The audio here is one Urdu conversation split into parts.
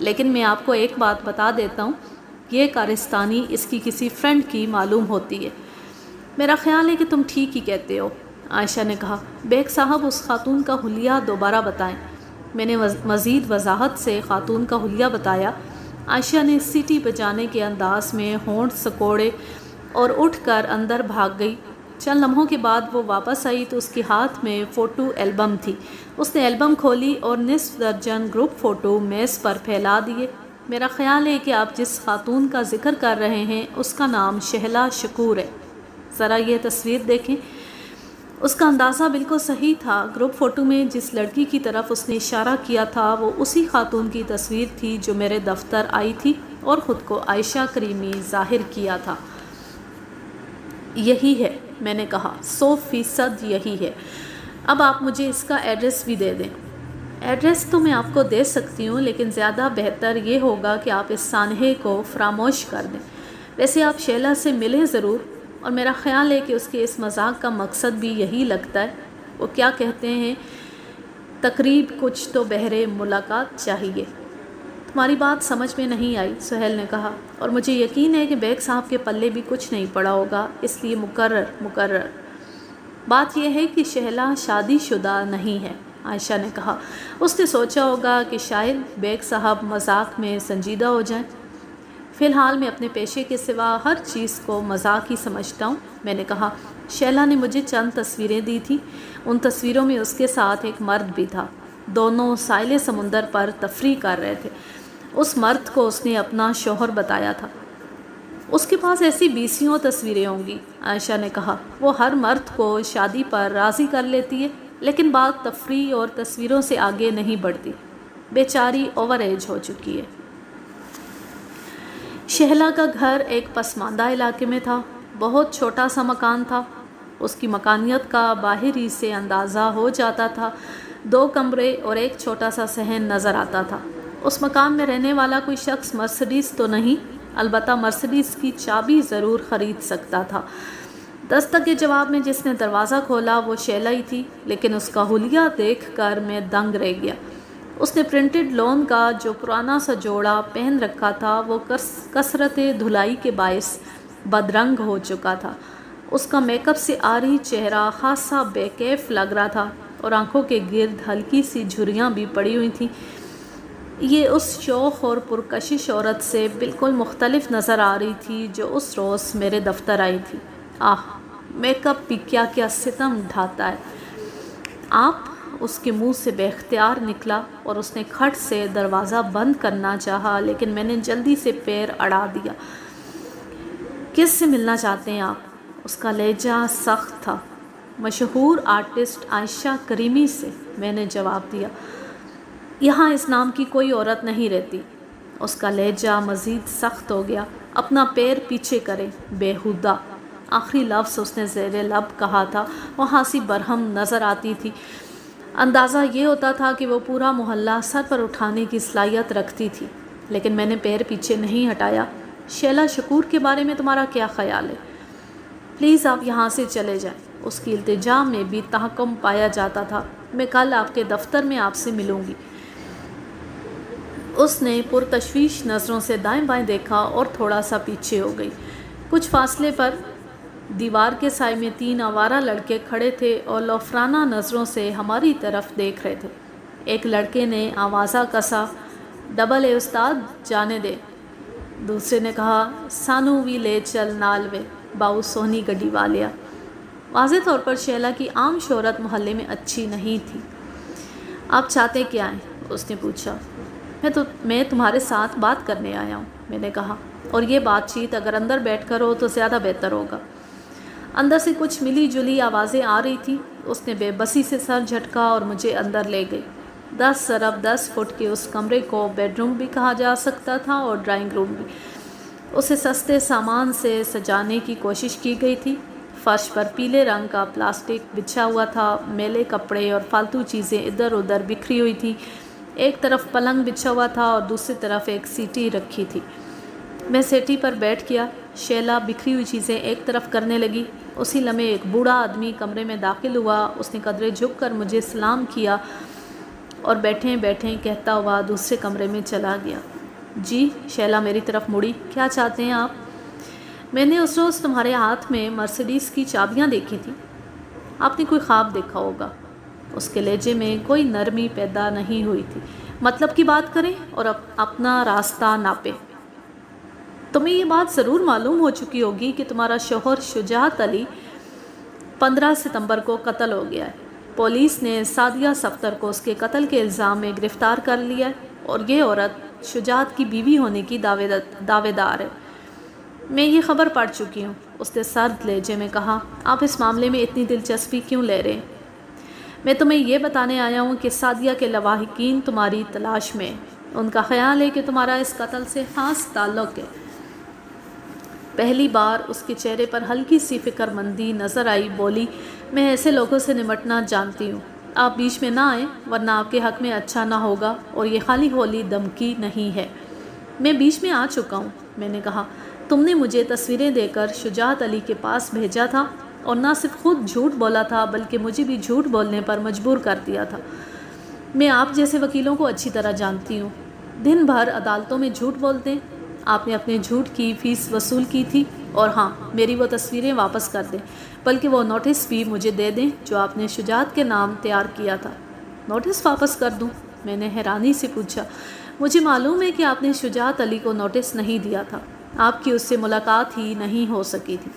لیکن میں آپ کو ایک بات بتا دیتا ہوں، یہ کارستانی اس کی کسی فرینڈ کی معلوم ہوتی ہے۔ میرا خیال ہے کہ تم ٹھیک ہی کہتے ہو، عائشہ نے کہا۔ بیگ صاحب اس خاتون کا حلیہ دوبارہ بتائیں۔ میں نے مزید وضاحت سے خاتون کا حلیہ بتایا۔ عائشہ نے سیٹی بجانے کے انداز میں ہونٹ سکوڑے اور اٹھ کر اندر بھاگ گئی۔ چند لمحوں کے بعد وہ واپس آئی تو اس کے ہاتھ میں فوٹو البم تھی۔ اس نے البم کھولی اور نصف درجن گروپ فوٹو میز پر پھیلا دیے۔ میرا خیال ہے کہ آپ جس خاتون کا ذکر کر رہے ہیں اس کا نام شہلا شکور ہے۔ ذرا یہ تصویر دیکھیں۔ اس کا اندازہ بالکل صحیح تھا۔ گروپ فوٹو میں جس لڑکی کی طرف اس نے اشارہ کیا تھا وہ اسی خاتون کی تصویر تھی جو میرے دفتر آئی تھی اور خود کو عائشہ کریمی ظاہر کیا تھا۔ یہی ہے، میں نے کہا، 100% یہی ہے۔ اب آپ مجھے اس کا ایڈریس بھی دے دیں۔ ایڈریس تو میں آپ کو دے سکتی ہوں، لیکن زیادہ بہتر یہ ہوگا کہ آپ اس سانحے کو فراموش کر دیں۔ ویسے آپ شیلا سے ملیں ضرور، اور میرا خیال ہے کہ اس کے اس مذاق کا مقصد بھی یہی لگتا ہے۔ وہ کیا کہتے ہیں، تقریب کچھ تو بہرے ملاقات چاہیے۔ تمہاری بات سمجھ میں نہیں آئی، سہیل نے کہا، اور مجھے یقین ہے کہ بیگ صاحب کے پلے بھی کچھ نہیں پڑا ہوگا، اس لیے مقرر بات یہ ہے کہ شہلا شادی شدہ نہیں ہے، عائشہ نے کہا۔ اس نے سوچا ہوگا کہ شاید بیگ صاحب مذاق میں سنجیدہ ہو جائیں۔ فی الحال میں اپنے پیشے کے سوا ہر چیز کو مذاق ہی سمجھتا ہوں، میں نے کہا۔ شیلا نے مجھے چند تصویریں دی تھیں۔ ان تصویروں میں اس کے ساتھ ایک مرد بھی تھا۔ دونوں ساحل سمندر پر تفریح کر رہے تھے۔ اس مرد کو اس نے اپنا شوہر بتایا تھا۔ اس کے پاس ایسی 20 تصویریں ہوں گی، عائشہ نے کہا۔ وہ ہر مرد کو شادی پر راضی کر لیتی ہے، لیکن بات تفریح اور تصویروں سے آگے نہیں بڑھتی۔ بیچاری اوور ایج ہو چکی ہے۔ شہلا کا گھر ایک پسماندہ علاقے میں تھا۔ بہت چھوٹا سا مکان تھا۔ اس کی مکانیت کا باہر ہی سے اندازہ ہو جاتا تھا۔ 2 کمرے اور ایک چھوٹا سا صحن نظر آتا تھا۔ اس مکان میں رہنے والا کوئی شخص مرسڈیز تو نہیں، البتہ مرسڈیز کی چابی ضرور خرید سکتا تھا۔ دستک کے جواب میں جس نے دروازہ کھولا وہ شیلا ہی تھی، لیکن اس کا حلیہ دیکھ کر میں دنگ رہ گیا۔ اس نے پرنٹڈ لون کا جو پرانا سا جوڑا پہن رکھا تھا وہ کثرت دھلائی کے باعث بدرنگ ہو چکا تھا۔ اس کا میک اپ سے عاری چہرہ خاصا بے کیف لگ رہا تھا اور آنکھوں کے گرد ہلکی سی جھریاں بھی پڑی ہوئی تھیں۔ یہ اس شوخ اور پرکشش عورت سے بالکل مختلف نظر آ رہی تھی جو اس روز میرے دفتر آئی تھی۔ آہ، میک اپ بھی کیا کیا ستم ڈھاتا ہے۔ آپ، اس کے منہ سے بے اختیار نکلا اور اس نے کھٹ سے دروازہ بند کرنا چاہا، لیکن میں نے جلدی سے پیر اڑا دیا۔ کس سے ملنا چاہتے ہیں آپ؟ اس کا لہجہ سخت تھا۔ مشہور آرٹسٹ عائشہ کریمی سے، میں نے جواب دیا۔ یہاں اس نام کی کوئی عورت نہیں رہتی۔ اس کا لہجہ مزید سخت ہو گیا۔ اپنا پیر پیچھے کریں، بےہودہ۔ آخری لفظ اس نے زیر لب کہا تھا۔ وہ ہنسی برہم نظر آتی تھی۔ اندازہ یہ ہوتا تھا کہ وہ پورا محلہ سر پر اٹھانے کی صلاحیت رکھتی تھی، لیکن میں نے پیر پیچھے نہیں ہٹایا۔ شیلا شکور کے بارے میں تمہارا کیا خیال ہے؟ پلیز آپ یہاں سے چلے جائیں۔ اس کی التجا میں بھی تحکم پایا جاتا تھا۔ میں کل آپ کے دفتر میں آپ سے ملوں گی۔ اس نے پرتشویش نظروں سے دائیں بائیں دیکھا اور تھوڑا سا پیچھے ہو گئی۔ کچھ فاصلے پر دیوار کے سائے میں 3 آوارہ لڑکے کھڑے تھے اور لوفرانہ نظروں سے ہماری طرف دیکھ رہے تھے۔ ایک لڑکے نے آوازہ کسا، ڈبل اے استاد، جانے دے۔ دوسرے نے کہا، سانو وی لے چل نال وے باؤ سونی گڈی والیا۔ واضح طور پر شیلا کی عام شہرت محلے میں اچھی نہیں تھی۔ آپ چاہتے کیا ہیں؟ اس نے پوچھا۔ میں تمہارے ساتھ بات کرنے آیا ہوں، میں نے کہا، اور یہ بات چیت اگر اندر بیٹھ کر ہو تو زیادہ بہتر ہوگا۔ اندر سے کچھ ملی جلی آوازیں آ رہی تھی۔ اس نے بے بسی سے سر جھٹکا اور مجھے اندر لے گئی۔ 10 ضرب 10 فٹ کے اس کمرے کو بیڈ روم بھی کہا جا سکتا تھا اور ڈرائنگ روم بھی۔ اسے سستے سامان سے سجانے کی کوشش کی گئی تھی۔ فرش پر پیلے رنگ کا پلاسٹک بچھا ہوا تھا۔ میلے کپڑے اور فالتو چیزیں ادھر ادھر بکھری ہوئی تھیں۔ ایک طرف پلنگ بچھا ہوا تھا اور دوسری طرف ایک سیٹی رکھی تھی۔ میں سیٹی پر بیٹھ گیا۔ شیلا بکھری ہوئی چیزیں ایک طرف کرنے لگی۔ اسی لمحے ایک بوڑھا آدمی کمرے میں داخل ہوا۔ اس نے قدرے جھک کر مجھے سلام کیا اور بیٹھیں بیٹھیں کہتا ہوا دوسرے کمرے میں چلا گیا۔ جی، شیلا میری طرف مڑی۔ کیا چاہتے ہیں آپ؟ میں نے اس روز تمہارے ہاتھ میں مرسیڈیز کی چابیاں دیکھی تھیں۔ آپ نے کوئی خواب دیکھا ہوگا۔ اس کے لہجے میں کوئی نرمی پیدا نہیں ہوئی تھی۔ مطلب کی بات کریں اور اپنا راستہ ناپیں۔ تمہیں یہ بات ضرور معلوم ہو چکی ہوگی کہ تمہارا شوہر شجاعت علی 15 ستمبر کو قتل ہو گیا ہے۔ پولیس نے سعدیہ صفدر کو اس کے قتل کے الزام میں گرفتار کر لیا ہے اور یہ عورت شجاعت کی بیوی ہونے کی دعوے دار ہے۔ میں یہ خبر پڑھ چکی ہوں، اس نے سرد لہجے میں کہا۔ آپ اس معاملے میں اتنی دلچسپی کیوں لے رہے ہیں؟ میں تمہیں یہ بتانے آیا ہوں کہ سعدیہ کے لواحقین تمہاری تلاش میں ہیں۔ ان کا خیال ہے کہ تمہارا اس قتل سے خاص تعلق ہے۔ پہلی بار اس کے چہرے پر ہلکی سی فکر مندی نظر آئی۔ بولی، میں ایسے لوگوں سے نمٹنا جانتی ہوں۔ آپ بیچ میں نہ آئیں ورنہ آپ کے حق میں اچھا نہ ہوگا، اور یہ خالی ہولی دھمکی نہیں ہے۔ میں بیچ میں آ چکا ہوں، میں نے کہا۔ تم نے مجھے تصویریں دے کر شجاعت علی کے پاس بھیجا تھا، اور نہ صرف خود جھوٹ بولا تھا بلکہ مجھے بھی جھوٹ بولنے پر مجبور کر دیا تھا۔ میں آپ جیسے وکیلوں کو اچھی طرح جانتی ہوں، دن بھر عدالتوں میں جھوٹ بولتے ہیں۔ آپ نے اپنے جھوٹ کی فیس وصول کی تھی، اور ہاں، میری وہ تصویریں واپس کر دیں، بلکہ وہ نوٹس بھی مجھے دے دیں جو آپ نے شجاعت کے نام تیار کیا تھا۔ نوٹس واپس کر دوں؟ میں نے حیرانی سے پوچھا۔ مجھے معلوم ہے کہ آپ نے شجاعت علی کو نوٹس نہیں دیا تھا، آپ کی اس سے ملاقات ہی نہیں ہو سکی تھی۔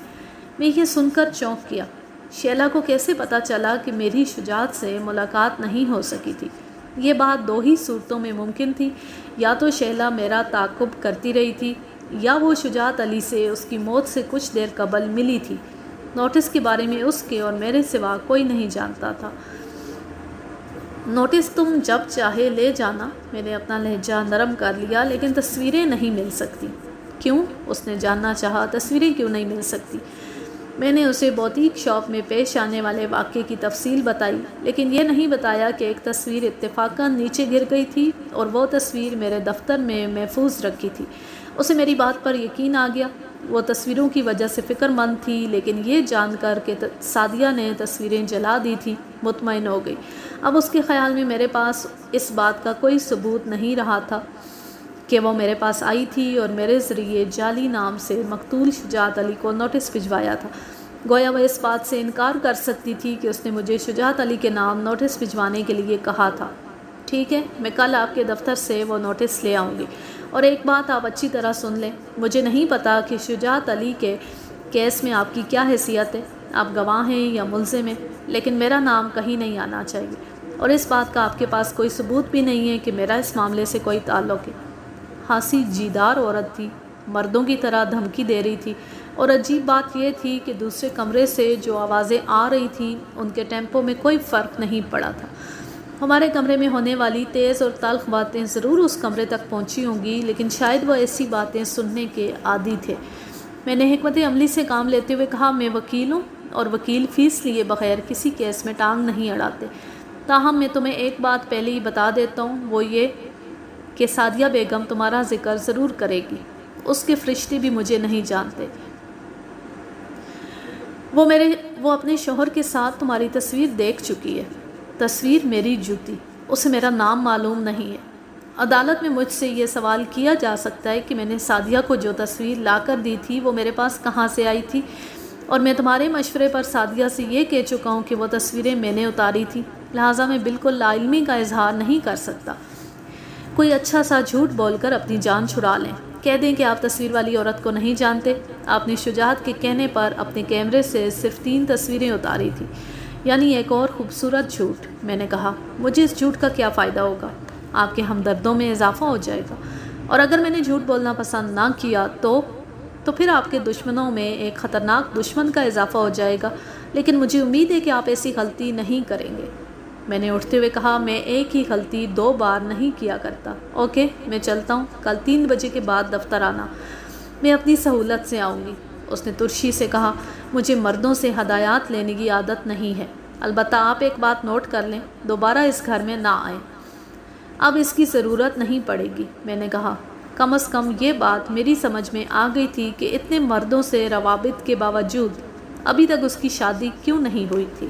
میں یہ سن کر چونک گیا۔ شیلا کو کیسے پتہ چلا کہ میری شجاعت سے ملاقات نہیں ہو سکی تھی؟ یہ بات دو ہی صورتوں میں ممکن تھی، یا تو شیلا میرا تعاقب کرتی رہی تھی، یا وہ شجاعت علی سے اس کی موت سے کچھ دیر قبل ملی تھی۔ نوٹس کے بارے میں اس کے اور میرے سوا کوئی نہیں جانتا تھا۔ نوٹس تم جب چاہے لے جانا، میں نے اپنا لہجہ نرم کر لیا، لیکن تصویریں نہیں مل سکتی۔ کیوں؟ اس نے جاننا چاہا۔ تصویریں کیوں نہیں مل سکتی؟ میں نے اسے بوتیک شاپ میں پیش آنے والے واقعے کی تفصیل بتائی، لیکن یہ نہیں بتایا کہ ایک تصویر اتفاقاً نیچے گر گئی تھی اور وہ تصویر میرے دفتر میں محفوظ رکھی تھی۔ اسے میری بات پر یقین آ گیا۔ وہ تصویروں کی وجہ سے فکر مند تھی، لیکن یہ جان کر کہ سعدیہ نے تصویریں جلا دی تھیں مطمئن ہو گئی۔ اب اس کے خیال میں میرے پاس اس بات کا کوئی ثبوت نہیں رہا تھا کہ وہ میرے پاس آئی تھی اور میرے ذریعے جعلی نام سے مقتول شجاعت علی کو نوٹس بھجوایا تھا۔ گویا وہ اس بات سے انکار کر سکتی تھی کہ اس نے مجھے شجاعت علی کے نام نوٹس بھجوانے کے لیے کہا تھا۔ ٹھیک ہے، میں کل آپ کے دفتر سے وہ نوٹس لے آؤں گی۔ اور ایک بات آپ اچھی طرح سن لیں، مجھے نہیں پتا کہ شجاعت علی کے کیس میں آپ کی کیا حیثیت ہے، آپ گواہ ہیں یا ملزم ہیں، لیکن میرا نام کہیں نہیں آنا چاہیے، اور اس بات کا آپ کے پاس کوئی ثبوت بھی نہیں ہے کہ میرا اس معاملے سے کوئی تعلق ہے۔ خاصی جیدار عورت تھی، مردوں کی طرح دھمکی دے رہی تھی، اور عجیب بات یہ تھی کہ دوسرے کمرے سے جو آوازیں آ رہی تھیں ان کے ٹیمپو میں کوئی فرق نہیں پڑا تھا۔ ہمارے کمرے میں ہونے والی تیز اور تلخ باتیں ضرور اس کمرے تک پہنچی ہوں گی، لیکن شاید وہ ایسی باتیں سننے کے عادی تھے۔ میں نے حکمت عملی سے کام لیتے ہوئے کہا، میں وکیل ہوں، اور وکیل فیس لیے بغیر کسی کیس میں ٹانگ نہیں اڑاتے۔ تاہم میں تمہیں ایک بات پہلے ہی بتا دیتا ہوں، وہ یہ کہ سعدیہ بیگم تمہارا ذکر ضرور کرے گی۔ اس کے فرشتے بھی مجھے نہیں جانتے۔ وہ اپنے شوہر کے ساتھ تمہاری تصویر دیکھ چکی ہے۔ تصویر میری جوتی، اسے میرا نام معلوم نہیں ہے۔ عدالت میں مجھ سے یہ سوال کیا جا سکتا ہے کہ میں نے سعدیہ کو جو تصویر لا کر دی تھی وہ میرے پاس کہاں سے آئی تھی، اور میں تمہارے مشورے پر سعدیہ سے یہ کہہ چکا ہوں کہ وہ تصویریں میں نے اتاری تھیں، لہٰذا میں بالکل لا علمی کا اظہار نہیں کر سکتا۔ کوئی اچھا سا جھوٹ بول کر اپنی جان چھڑا لیں، کہہ دیں کہ آپ تصویر والی عورت کو نہیں جانتے، آپ نے شجاعت کے کہنے پر اپنے کیمرے سے صرف 3 تصویریں اتاری تھیں، یعنی ایک اور خوبصورت جھوٹ۔ میں نے کہا، مجھے اس جھوٹ کا کیا فائدہ ہوگا؟ آپ کے ہمدردوں میں اضافہ ہو جائے گا، اور اگر میں نے جھوٹ بولنا پسند نہ کیا تو پھر آپ کے دشمنوں میں ایک خطرناک دشمن کا اضافہ ہو جائے گا، لیکن مجھے امید ہے کہ آپ ایسی غلطی نہیں کریں گے۔ میں نے اٹھتے ہوئے کہا، میں ایک ہی غلطی 2 بار نہیں کیا کرتا۔ اوکے، میں چلتا ہوں، کل 3 بجے کے بعد دفتر آنا، میں اپنی سہولت سے آؤں گی۔ اس نے ترشی سے کہا، مجھے مردوں سے ہدایات لینے کی عادت نہیں ہے، البتہ آپ ایک بات نوٹ کر لیں، دوبارہ اس گھر میں نہ آئیں۔ اب اس کی ضرورت نہیں پڑے گی، میں نے کہا۔ کم از کم یہ بات میری سمجھ میں آ گئی تھی کہ اتنے مردوں سے روابط کے باوجود ابھی تک اس کی شادی کیوں نہیں ہوئی تھی۔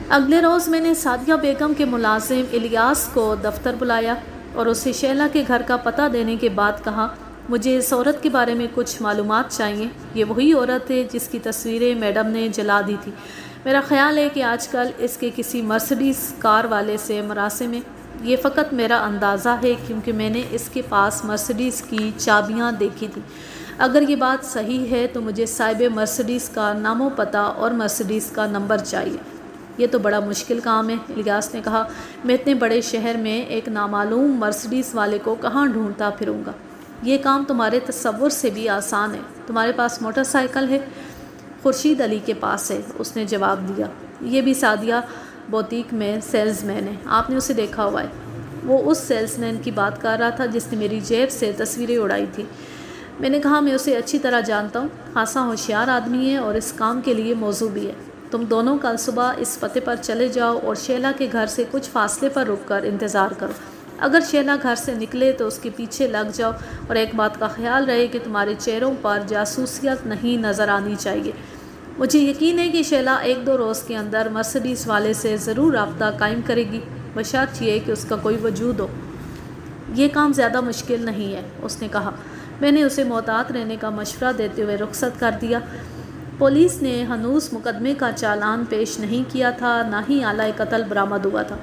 اگلے روز میں نے سعدیہ بیگم کے ملازم الیاس کو دفتر بلایا اور اسے شیلا کے گھر کا پتہ دینے کے بعد کہا، مجھے اس عورت کے بارے میں کچھ معلومات چاہیے۔ یہ وہی عورت ہے جس کی تصویریں میڈم نے جلا دی تھی۔ میرا خیال ہے کہ آج کل اس کے کسی مرسڈیز کار والے سے مراسم ہے۔ یہ فقط میرا اندازہ ہے کیونکہ میں نے اس کے پاس مرسڈیز کی چابیاں دیکھی تھیں۔ اگر یہ بات صحیح ہے تو مجھے صاحب مرسڈیز کا نام و پتہ اور مرسڈیز کا نمبر چاہیے۔ یہ تو بڑا مشکل کام ہے، الیاس نے کہا۔ میں اتنے بڑے شہر میں ایک نامعلوم مرسڈیز والے کو کہاں ڈھونڈتا پھروں گا؟ یہ کام تمہارے تصور سے بھی آسان ہے۔ تمہارے پاس موٹر سائیکل ہے؟ خورشید علی کے پاس ہے، اس نے جواب دیا۔ یہ بھی سعدیہ بوتیک میں سیلز مین ہے، آپ نے اسے دیکھا ہوا ہے۔ وہ اس سیلز مین کی بات کر رہا تھا جس نے میری جیب سے تصویریں اڑائی تھیں۔ میں نے کہا، میں اسے اچھی طرح جانتا ہوں، خاصا ہوشیار آدمی ہے اور اس کام کے لیے موزوں بھی ہے۔ تم دونوں کل صبح اس پتے پر چلے جاؤ اور شیلا کے گھر سے کچھ فاصلے پر رک کر انتظار کرو۔ اگر شیلا گھر سے نکلے تو اس کے پیچھے لگ جاؤ، اور ایک بات کا خیال رہے کہ تمہارے چہروں پر جاسوسیت نہیں نظر آنی چاہیے۔ مجھے یقین ہے کہ شیلا ایک دو روز کے اندر مرسڈیز والے سے ضرور رابطہ قائم کرے گی، بشرط یہ کہ اس کا کوئی وجود ہو۔ یہ کام زیادہ مشکل نہیں ہے، اس نے کہا۔ میں نے اسے محتاط رہنے کا مشورہ دیتے ہوئے رخصت کر دیا۔ پولیس نے ہنوز مقدمے کا چالان پیش نہیں کیا تھا، نہ ہی آلہ قتل برآمد ہوا تھا۔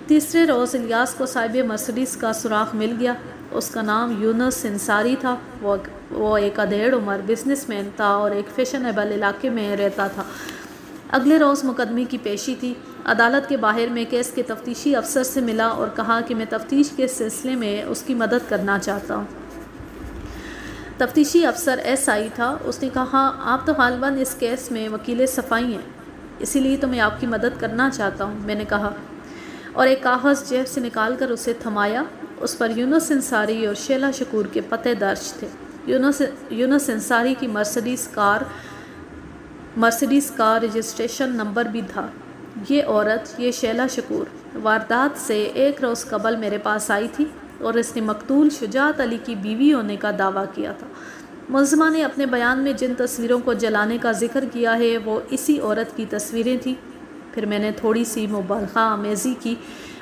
تیسرے روز الیاس کو صاحب مرسڈیز کا سراغ مل گیا۔ اس کا نام یونس انصاری تھا۔ وہ ایک ادھیڑ عمر بزنس مین تھا اور ایک فیشنیبل علاقے میں رہتا تھا۔ اگلے روز مقدمے کی پیشی تھی۔ عدالت کے باہر میں کیس کے تفتیشی افسر سے ملا اور کہا کہ میں تفتیش کے سلسلے میں اس کی مدد کرنا چاہتا ہوں۔ تفتیشی افسر ایس آئی تھا۔ اس نے کہا، آپ تو غالباً اس کیس میں وکیل صفائی ہیں، اسی لیے تو میں آپ کی مدد کرنا چاہتا ہوں، میں نے کہا، اور ایک کاغذ جیب سے نکال کر اسے تھمایا۔ اس پر یونس انصاری اور شیلا شکور کے پتے درج تھے۔ یونس انصاری کی مرسڈیز کا رجسٹریشن نمبر بھی تھا۔ یہ عورت، یہ شیلا شکور، واردات سے ایک روز قبل میرے پاس آئی تھی اور اس نے مقتول شجاعت علی کی بیوی ہونے کا دعویٰ کیا تھا۔ ملزمہ نے اپنے بیان میں جن تصویروں کو جلانے کا ذکر کیا ہے وہ اسی عورت کی تصویریں تھیں۔ پھر میں نے تھوڑی سی مبالغہ آمیزی کی۔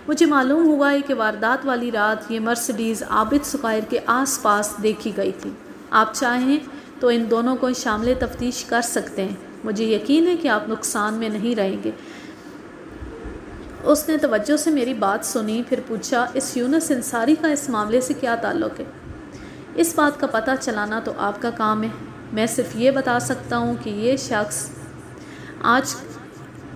مجھے معلوم ہوا ہے کہ واردات والی رات یہ مرسڈیز عابد سقائر کے آس پاس دیکھی گئی تھی۔ آپ چاہیں تو ان دونوں کو شامل تفتیش کر سکتے ہیں، مجھے یقین ہے کہ آپ نقصان میں نہیں رہیں گے۔ اس نے توجہ سے میری بات سنی، پھر پوچھا، اس یونس انصاری کا اس معاملے سے کیا تعلق ہے؟ اس بات کا پتہ چلانا تو آپ کا کام ہے۔ میں صرف یہ بتا سکتا ہوں کہ یہ شخص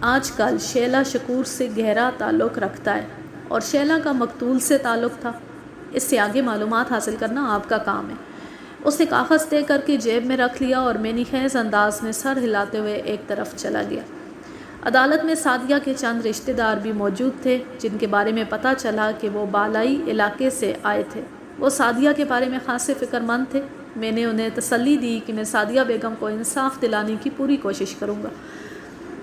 آج کل شیلا شکور سے گہرا تعلق رکھتا ہے اور شیلا کا مقتول سے تعلق تھا۔ اس سے آگے معلومات حاصل کرنا آپ کا کام ہے۔ اس نے کاغذ دے کر کے جیب میں رکھ لیا اور معنی خیز انداز میں سر ہلاتے ہوئے ایک طرف چلا گیا۔ عدالت میں سعدیہ کے چند رشتہ دار بھی موجود تھے جن کے بارے میں پتہ چلا کہ وہ بالائی علاقے سے آئے تھے۔ وہ سعدیہ کے بارے میں خاصے فکر مند تھے۔ میں نے انہیں تسلی دی کہ میں سعدیہ بیگم کو انصاف دلانے کی پوری کوشش کروں گا۔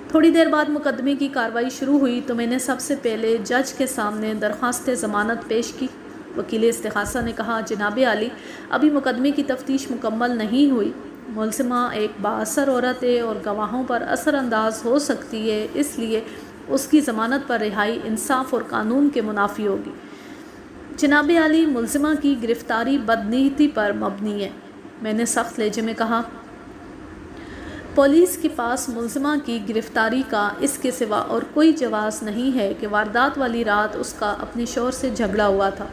تھوڑی دیر بعد مقدمے کی کارروائی شروع ہوئی تو میں نے سب سے پہلے جج کے سامنے درخواست ضمانت پیش کی۔ وکیل استغاثہ نے کہا، جناب عالی، ابھی مقدمے کی تفتیش مکمل نہیں ہوئی۔ ملزمہ ایک بااثر عورت ہے اور گواہوں پر اثر انداز ہو سکتی ہے، اس لیے اس کی ضمانت پر رہائی انصاف اور قانون کے منافی ہوگی۔ جناب عالی، ملزمہ کی گرفتاری بدنیتی پر مبنی ہے، میں نے سخت لہجے میں کہا۔ پولیس کے پاس ملزمہ کی گرفتاری کا اس کے سوا اور کوئی جواز نہیں ہے کہ واردات والی رات اس کا اپنے شوہر سے جھگڑا ہوا تھا۔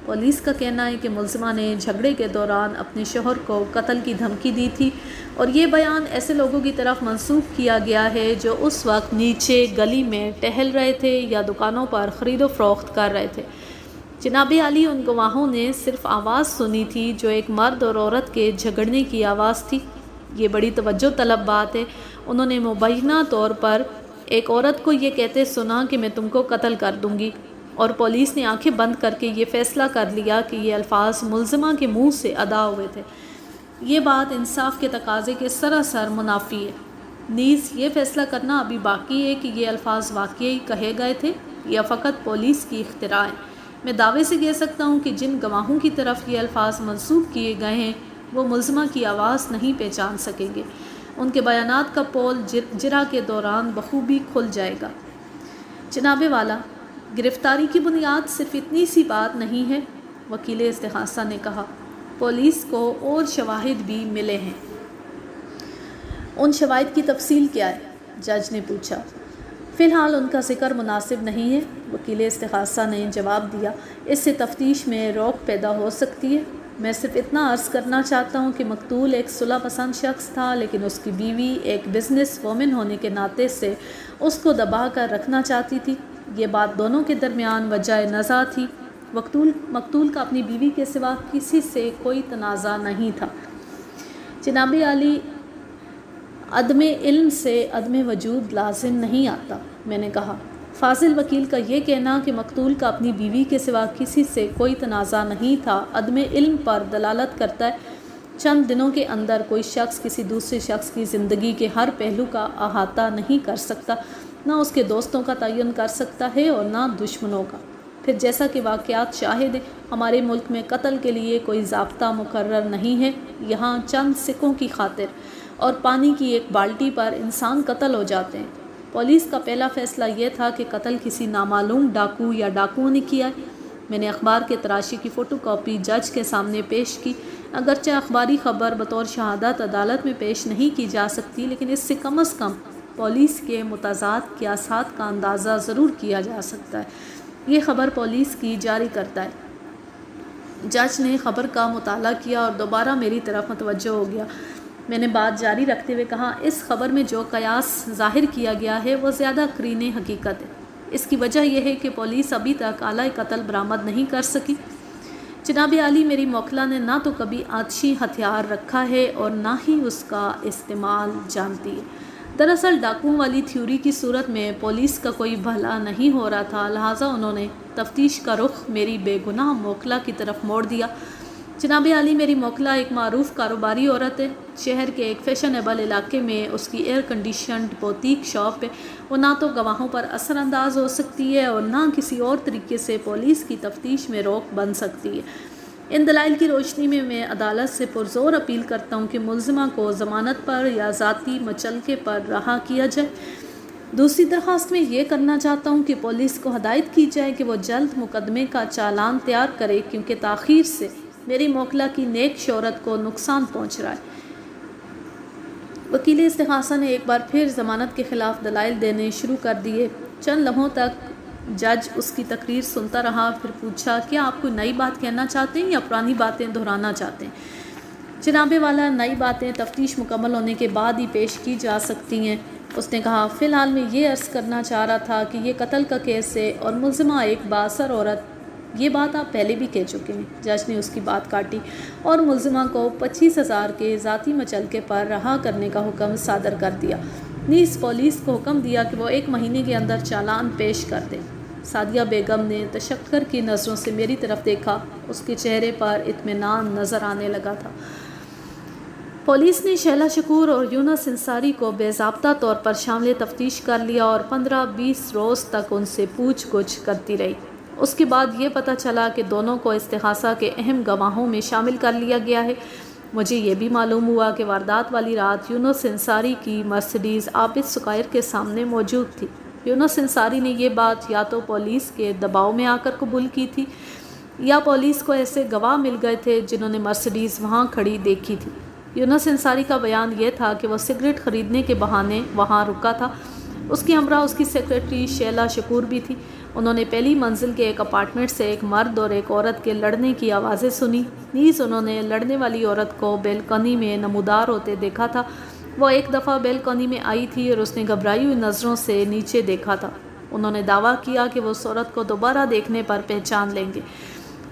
پولیس کا کہنا ہے کہ ملزمہ نے جھگڑے کے دوران اپنے شوہر کو قتل کی دھمکی دی تھی، اور یہ بیان ایسے لوگوں کی طرف منسوب کیا گیا ہے جو اس وقت نیچے گلی میں ٹہل رہے تھے یا دکانوں پر خرید و فروخت کر رہے تھے۔ جناب عالی، ان گواہوں نے صرف آواز سنی تھی جو ایک مرد اور عورت کے جھگڑنے کی آواز تھی۔ یہ بڑی توجہ طلب بات ہے۔ انہوں نے مبینہ طور پر ایک عورت کو یہ کہتے سنا کہ میں تم کو قتل کر دوں گی، اور پولیس نے آنکھیں بند کر کے یہ فیصلہ کر لیا کہ یہ الفاظ ملزمہ کے منہ سے ادا ہوئے تھے۔ یہ بات انصاف کے تقاضے کے سراسر منافی ہے۔ نیز یہ فیصلہ کرنا ابھی باقی ہے کہ یہ الفاظ واقعی کہے گئے تھے یا فقط پولیس کی اختراع ہے۔ میں دعوے سے کہہ سکتا ہوں کہ جن گواہوں کی طرف یہ الفاظ منسوب کیے گئے ہیں وہ ملزمہ کی آواز نہیں پہچان سکیں گے۔ ان کے بیانات کا پول جرا کے دوران بخوبی کھل جائے گا۔ جناب والا، گرفتاری کی بنیاد صرف اتنی سی بات نہیں ہے، وکیل استغاثہ نے کہا۔ پولیس کو اور شواہد بھی ملے ہیں۔ ان شواہد کی تفصیل کیا ہے؟ جج نے پوچھا۔ فی الحال ان کا ذکر مناسب نہیں ہے، وکیل استغاثہ نے جواب دیا۔ اس سے تفتیش میں روک پیدا ہو سکتی ہے۔ میں صرف اتنا عرض کرنا چاہتا ہوں کہ مقتول ایک صلح پسند شخص تھا، لیکن اس کی بیوی ایک بزنس وومن ہونے کے ناطے سے اس کو دبا کر رکھنا چاہتی تھی۔ یہ بات دونوں کے درمیان وجہ نزاع تھی۔ مقتول کا اپنی بیوی کے سوا کسی سے کوئی تنازع نہیں تھا۔ جناب عالی، عدم علم سے عدم وجود لازم نہیں آتا، میں نے کہا۔ فاضل وکیل کا یہ کہنا کہ مقتول کا اپنی بیوی کے سوا کسی سے کوئی تنازع نہیں تھا عدم علم پر دلالت کرتا ہے۔ چند دنوں کے اندر کوئی شخص کسی دوسرے شخص کی زندگی کے ہر پہلو کا احاطہ نہیں کر سکتا، نہ اس کے دوستوں کا تعین کر سکتا ہے اور نہ دشمنوں کا۔ پھر جیسا کہ واقعات شاہد ہیں، ہمارے ملک میں قتل کے لیے کوئی ضابطہ مقرر نہیں ہے۔ یہاں چند سکوں کی خاطر اور پانی کی ایک بالٹی پر انسان قتل ہو جاتے ہیں۔ پولیس کا پہلا فیصلہ یہ تھا کہ قتل کسی نامعلوم ڈاکو یا ڈاکوؤں نے کیا ہے۔ میں نے اخبار کے تراشی کی فوٹو کاپی جج کے سامنے پیش کی۔ اگرچہ اخباری خبر بطور شہادت عدالت میں پیش نہیں کی جا سکتی، لیکن اس سے کم از کم پولیس کے متضاد قیاسات کا اندازہ ضرور کیا جا سکتا ہے۔ یہ خبر پولیس کی جاری کرتا ہے۔ جج نے خبر کا مطالعہ کیا اور دوبارہ میری طرف متوجہ ہو گیا۔ میں نے بات جاری رکھتے ہوئے کہا، اس خبر میں جو قیاس ظاہر کیا گیا ہے وہ زیادہ قرین حقیقت ہے۔ اس کی وجہ یہ ہے کہ پولیس ابھی تک آلہ قتل برآمد نہیں کر سکی۔ جناب عالی، میری موکلہ نے نہ تو کبھی آتشی ہتھیار رکھا ہے اور نہ ہی اس کا استعمال جانتی ہے۔ دراصل ڈاکوؤں والی تھیوری کی صورت میں پولیس کا کوئی بھلا نہیں ہو رہا تھا، لہٰذا انہوں نے تفتیش کا رخ میری بے گناہ موکلہ کی طرف موڑ دیا۔ جناب عالی، میری موکلہ ایک معروف کاروباری عورت ہے۔ شہر کے ایک فیشنیبل علاقے میں اس کی ایئر کنڈیشنڈ بوتیک شاپ ہے۔ وہ نہ تو گواہوں پر اثر انداز ہو سکتی ہے اور نہ کسی اور طریقے سے پولیس کی تفتیش میں روک بن سکتی ہے۔ ان دلائل کی روشنی میں عدالت سے پرزور اپیل کرتا ہوں کہ ملزمہ کو ضمانت پر یا ذاتی مچلکے پر رہا کیا جائے۔ دوسری درخواست میں یہ کرنا چاہتا ہوں کہ پولیس کو ہدایت کی جائے کہ وہ جلد مقدمے کا چالان تیار کرے، کیونکہ تاخیر سے میری موکلہ کی نیک شہرت کو نقصان پہنچ رہا ہے۔ وکیل استغاثہ نے ایک بار پھر ضمانت کے خلاف دلائل دینے شروع کر دیے۔ چند لمحوں تک جج اس کی تقریر سنتا رہا، پھر پوچھا، کیا آپ کوئی نئی بات کہنا چاہتے ہیں یا پرانی باتیں دہرانا چاہتے ہیں؟ جناب والا، نئی باتیں تفتیش مکمل ہونے کے بعد ہی پیش کی جا سکتی ہیں، اس نے کہا۔ فی الحال میں یہ عرض کرنا چاہ رہا تھا کہ یہ قتل کا کیس ہے اور ملزمہ ایک بااثر عورت، یہ بات آپ پہلے بھی کہہ چکے ہیں۔ جج نے اس کی بات کاٹی اور ملزمہ کو 25,000 کے ذاتی مچلکے پر رہا کرنے کا حکم صادر کر دیا۔ نیز پولیس کو حکم دیا کہ وہ 1 مہینے کے اندر چالان پیش کر دے۔ سعدیہ بیگم نے تشکر کی نظروں سے میری طرف دیکھا، اس کے چہرے پر اطمینان نظر آنے لگا تھا۔ پولیس نے شیلا شکور اور یونس انصاری کو بے ضابطہ طور پر شامل تفتیش کر لیا اور 15-20 روز تک ان سے پوچھ گچھ کرتی رہی۔ اس کے بعد یہ پتہ چلا کہ دونوں کو استغاثہ کے اہم گواہوں میں شامل کر لیا گیا ہے۔ مجھے یہ بھی معلوم ہوا کہ واردات والی رات یونس انصاری کی مرسڈیز عابد سکائر کے سامنے موجود تھی۔ یونس انصاری نے یہ بات یا تو پولیس کے دباؤ میں آ کر قبول کی تھی یا پولیس کو ایسے گواہ مل گئے تھے جنہوں نے مرسڈیز وہاں کھڑی دیکھی تھی۔ یونس انصاری کا بیان یہ تھا کہ وہ سگریٹ خریدنے کے بہانے وہاں رکا تھا۔ اس کی ہمراہ اس کی سیکرٹری شیلا شکور بھی تھی۔ انہوں نے پہلی منزل کے ایک اپارٹمنٹ سے ایک مرد اور ایک عورت کے لڑنے کی آوازیں سنی۔ نیز انہوں نے لڑنے والی عورت کو بیلکنی میں نمودار ہوتے دیکھا تھا۔ وہ ایک دفعہ بیلکنی میں آئی تھی اور اس نے گھبرائی ہوئی نظروں سے نیچے دیکھا تھا۔ انہوں نے دعویٰ کیا کہ وہ اس عورت کو دوبارہ دیکھنے پر پہچان لیں گے۔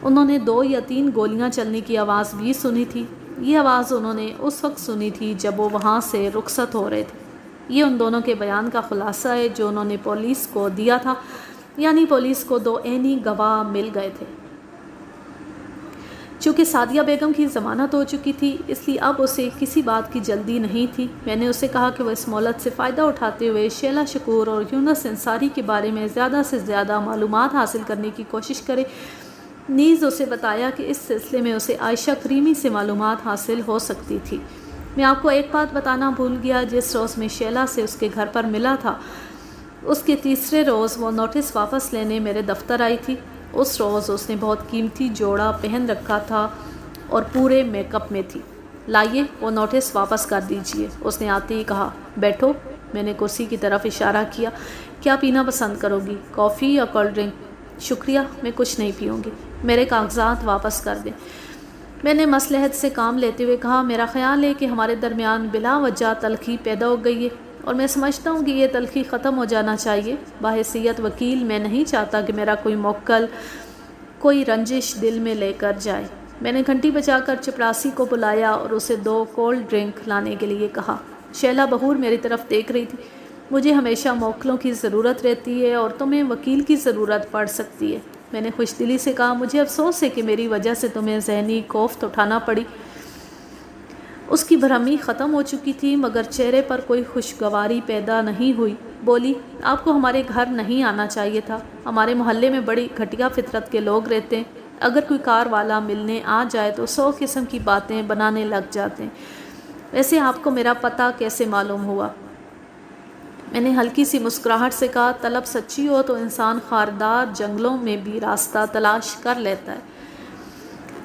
انہوں نے 2 یا 3 گولیاں چلنے کی آواز بھی سنی تھی۔ یہ آواز انہوں نے اس وقت سنی تھی جب وہ وہاں سے رخصت ہو رہے تھے۔ یہ ان دونوں کے بیان کا خلاصہ ہے جو انہوں نے پولیس کو دیا تھا، یعنی پولیس کو 2 عینی گواہ مل گئے تھے۔ چونکہ سعدیہ بیگم کی ضمانت ہو چکی تھی، اس لیے اب اسے کسی بات کی جلدی نہیں تھی۔ میں نے اسے کہا کہ وہ اس مہلت سے فائدہ اٹھاتے ہوئے شیلا شکور اور یونس انصاری کے بارے میں زیادہ سے زیادہ معلومات حاصل کرنے کی کوشش کرے۔ نیز اسے بتایا کہ اس سلسلے میں اسے عائشہ کریمی سے معلومات حاصل ہو سکتی تھی۔ میں آپ کو ایک بات بتانا بھول گیا، جس روز میں شیلا سے اس کے گھر پر ملا تھا، اس کے تیسرے روز وہ نوٹس واپس لینے میرے دفتر آئی تھی۔ اس روز اس نے بہت قیمتی جوڑا پہن رکھا تھا اور پورے میک اپ میں تھی۔ لائیے وہ نوٹس واپس کر دیجئے، اس نے آتے ہی کہا۔ بیٹھو، میں نے کرسی کی طرف اشارہ کیا۔ کیا پینا پسند کرو گی، کافی یا کولڈ ڈرنک؟ شکریہ، میں کچھ نہیں پیوں گی، میرے کاغذات واپس کر دیں۔ میں نے مصلحت سے کام لیتے ہوئے کہا، میرا خیال ہے کہ ہمارے درمیان بلا وجہ تلخی پیدا ہو گئی ہے اور میں سمجھتا ہوں کہ یہ تلخی ختم ہو جانا چاہیے۔ بحیثیت وکیل میں نہیں چاہتا کہ میرا کوئی موکل کوئی رنجش دل میں لے کر جائے۔ میں نے گھنٹی بجا کر چپراسی کو بلایا اور اسے 2 کولڈ ڈرنک لانے کے لیے کہا۔ شیلا بہور میری طرف دیکھ رہی تھی۔ مجھے ہمیشہ موکلوں کی ضرورت رہتی ہے اور تمہیں وکیل کی ضرورت پڑ سکتی ہے۔ میں نے خوش دلی سے کہا، مجھے افسوس ہے کہ میری وجہ سے تمہیں ذہنی کوفت اٹھانا پڑی۔ اس کی برہمی ختم ہو چکی تھی مگر چہرے پر کوئی خوشگواری پیدا نہیں ہوئی۔ بولی، آپ کو ہمارے گھر نہیں آنا چاہیے تھا۔ ہمارے محلے میں بڑی گھٹیا فطرت کے لوگ رہتے ہیں۔ اگر کوئی کار والا ملنے آ جائے تو 100 قسم کی باتیں بنانے لگ جاتے ہیں۔ ویسے آپ کو میرا پتہ کیسے معلوم ہوا؟ میں نے ہلکی سی مسکراہٹ سے کہا، طلب سچی ہو تو انسان خاردار جنگلوں میں بھی راستہ تلاش کر لیتا ہے۔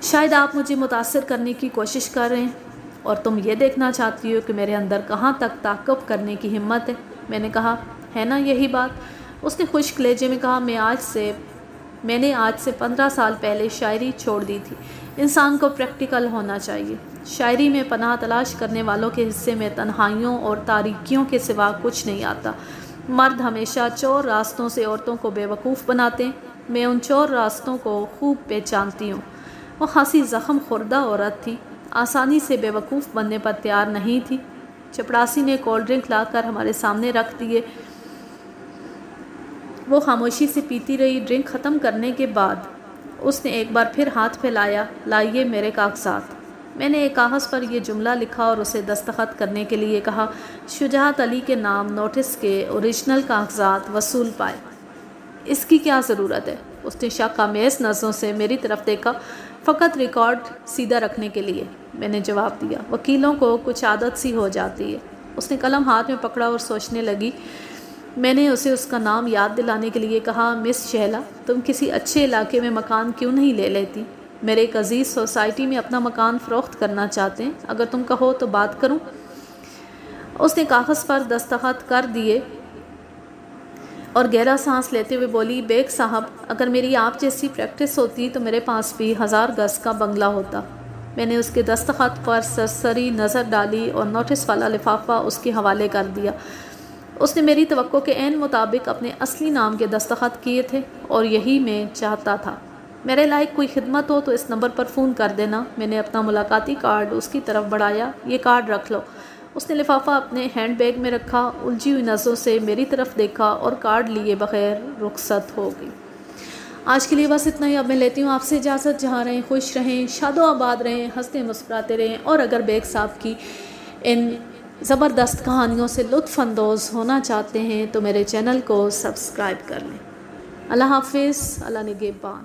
شاید آپ مجھے متاثر کرنے کی کوشش کر رہے ہیں اور تم یہ دیکھنا چاہتی ہو کہ میرے اندر کہاں تک تعاقب کرنے کی ہمت ہے۔ میں نے کہا، ہے نا یہی بات؟ اس نے خشک لہجے میں کہا، میں نے آج سے 15 سال پہلے شاعری چھوڑ دی تھی۔ انسان کو پریکٹیکل ہونا چاہیے۔ شاعری میں پناہ تلاش کرنے والوں کے حصے میں تنہائیوں اور تاریکیوں کے سوا کچھ نہیں آتا۔ مرد ہمیشہ چور راستوں سے عورتوں کو بے وقوف بناتے ہیں۔ میں ان چور راستوں کو خوب پہچانتی ہوں۔ وہ خاصی زخم خوردہ عورت تھی، آسانی سے بے وقوف بننے پر تیار نہیں تھی۔ چپڑاسی نے کولڈ ڈرنک لا کر ہمارے سامنے رکھ دیے۔ وہ خاموشی سے پیتی رہی۔ ڈرنک ختم کرنے کے بعد اس نے ایک بار پھر ہاتھ پھیلایا، لائیے میرے کاغذات۔ میں نے ایک کاغذ پر یہ جملہ لکھا اور اسے دستخط کرنے کے لیے کہا، شجاعت علی کے نام نوٹس کے اوریجنل کاغذات وصول پائے۔ اس کی کیا ضرورت ہے؟ اس نے شک آمیز نظروں سے میری طرف دیکھا۔ فقط ریکارڈ سیدھا رکھنے کے لیے، میں نے جواب دیا۔ وکیلوں کو کچھ عادت سی ہو جاتی ہے۔ اس نے قلم ہاتھ میں پکڑا اور سوچنے لگی۔ میں نے اسے اس کا نام یاد دلانے کے لیے کہا، مس شیلا، تم کسی اچھے علاقے میں مکان کیوں نہیں لے لیتی؟ میرے ایک عزیز سوسائٹی میں اپنا مکان فروخت کرنا چاہتے ہیں، اگر تم کہو تو بات کروں۔ اس نے کاغذ پر دستخط کر دیے اور گہرا سانس لیتے ہوئے بولی، بیگ صاحب، اگر میری آپ جیسی پریکٹس ہوتی تو میرے پاس بھی 1000 گز کا بنگلہ ہوتا۔ میں نے اس کے دستخط پر سرسری نظر ڈالی اور نوٹس والا لفافہ اس کے حوالے کر دیا۔ اس نے میری توقع کے عین مطابق اپنے اصلی نام کے دستخط کیے تھے اور یہی میں چاہتا تھا۔ میرے لائق کوئی خدمت ہو تو اس نمبر پر فون کر دینا۔ میں نے اپنا ملاقاتی کارڈ اس کی طرف بڑھایا، یہ کارڈ رکھ لو۔ اس نے لفافہ اپنے ہینڈ بیگ میں رکھا، الجھی ہوئی نظروں سے میری طرف دیکھا اور کارڈ لیے بغیر رخصت ہو گئی۔ آج کے لیے بس اتنا ہی۔ اب میں لیتی ہوں آپ سے اجازت۔ جہاں رہیں خوش رہیں، شاد و آباد رہیں، ہنستے مسکراتے رہیں، اور اگر بیگ صاحب کی ان زبردست کہانیوں سے لطف اندوز ہونا چاہتے ہیں تو میرے چینل کو سبسکرائب کر لیں۔ اللہ حافظ، اللہ نگہبان۔